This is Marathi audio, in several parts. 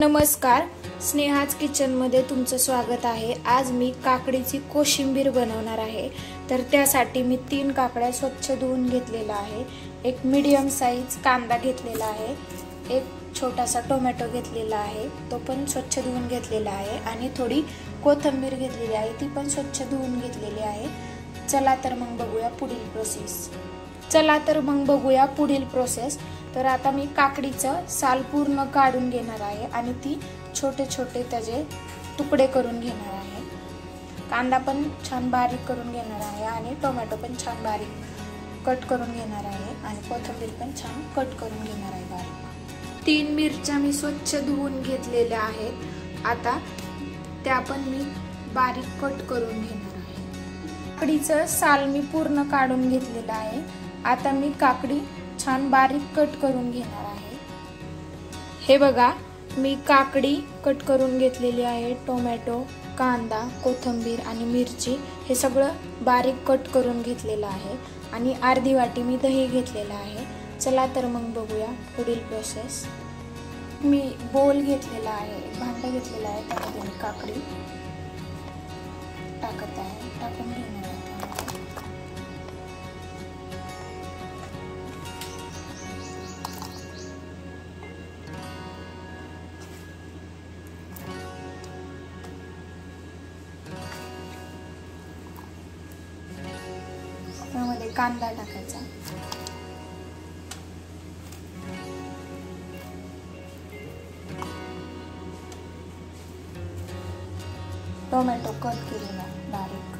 नमस्कार, स्नेहाज किचनमध्ये तुमचं स्वागत आहे। आज मी काकडीची कोशिंबीर बनवणार आहे। तर त्यासाठी मी 3 काकड्या स्वच्छ धुवून घेतलेला आहे, एक मीडियम साइज कांदा घेतलेला आहे, एक छोटासा टोमॅटो घेतलेला आहे, तो पण स्वच्छ धुवून घेतलेला आहे आणि थोडी कोथिंबीर घेतलेली आहे, ती पण स्वच्छ धुवून घेतलेली आहे। चला तर मग बघूया पुढील प्रोसेस। तर आता मी काकडीचं साल पूर्ण काढून घेणार आहे आणि ती छोटे छोटे त्याचे तुकडे करून घेणार आहे। कांदा पण छान बारीक करून घेणार आहे आणि टोमॅटो पण छान बारीक कट करून घेणार आहे आणि कोथिंबीर पण छान कट करून घेणार आहे बारीक। 3 मिरच्या मी स्वच्छ धुवून घेतलेल्या आहेत, आता त्या पण मी बारीक कट करून घेणार आहे। काकडीचं साल मी पूर्ण काढून घेतलेलं आहे, आता मी काकडी छान बारीक कट करून घेणार आहे। हे बघा, मी काकडी कट करून घेतलेली आहे, टोमॅटो, कांदा, कोथिंबीर आणि मिरची हे सगळं बारीक कट करून घेतलेलं आहे आणि अर्धी वाटी मी दही घेतलेला आहे। चला तर मग बघूया पुढील प्रोसेस। मी बोल घेतलेला आहे, भांडं घेतलेलं आहे, त्यामध्ये मी काकडी टाकत आहे, टाकून घेणार आहे। त्यामध्ये कांदा टाकायचा, टोमॅटो कट केलेला बारीक,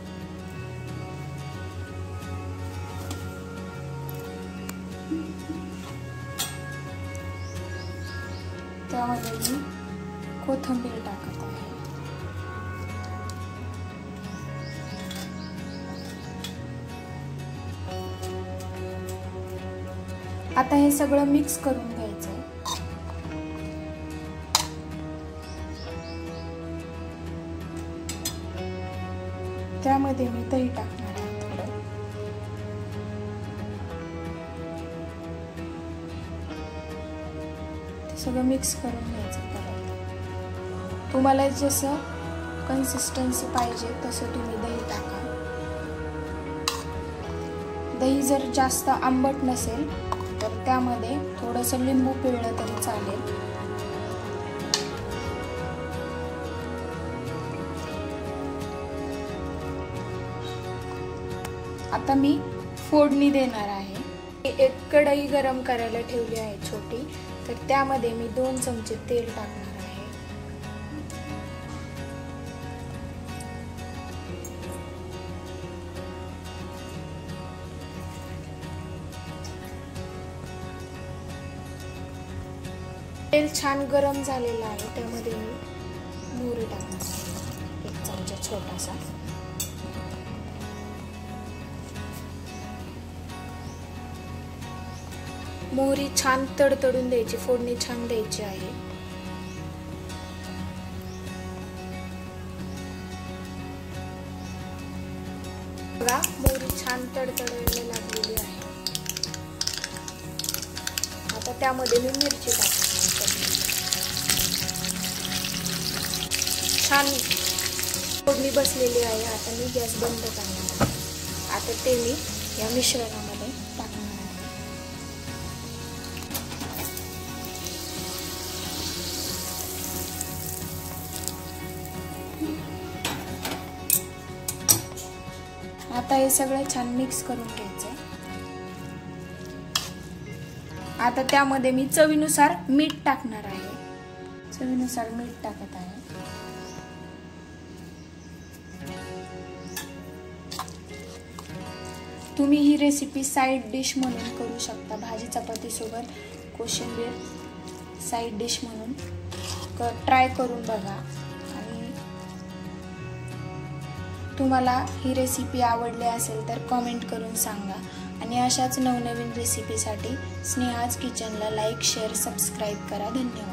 त्यामध्ये मी कोथिंबीर टाकत आहे। आता हे सगळं मिक्स करून घ्यायचं। त्यामध्ये मी दही टाकणार आहे थोडं, ते सगळं मिक्स करून घ्यायचं परत। तुम्हाला जसं कन्सिस्टन्सी पाहिजे तसं तुम्ही दही टाका। दही जर जास्त आंबट नसेल तर त्यामध्ये थोडंसं लिंबू पिळलं तरी चालेल। आता मी फोडणी देणार आहे। एक कढई गरम करायला ठेवली आहे छोटी, तर त्यामध्ये मी 2 चमचे तेल टाकणार आहे। तेल छान गरम झालेलं आहे, त्यामध्ये मी मोहरी टाकणार आहे, 1 चमचा छोटासा। मोहरी छान तडतडून द्यायची, फोडणी छान द्यायची आहे। बघा, मोहरी छान तडतडायला लागलेली आहे। आता त्यामध्ये मी मिरची टाकते, छान फोडणी बसलेली आहे। आता मी गॅस बंद करणार आहे। आता ते मी या मिश्रणामध्ये टाकणार आहे। आता हे सगळं छान मिक्स करून घ्यायचं। आता त्यामध्ये मी चवीनुसार मीठ टाकणार आहे, चवीनुसार मीठ टाकत आहे। तुम्ही ही रेसिपी साइड डिश म्हणून करू शकता, भाजी चपाती सोबत कोशिंबीर साइड डिश म्हणून ट्राय करून बघा। आणि तुम्हाला ही रेसिपी आवडली असेल तर कमेंट करून सांगा आणि अशाच नवनवीन रेसिपीसाठी स्नेहाज किचनला लाईक, शेअर, सबस्क्राईब करा। धन्यवाद।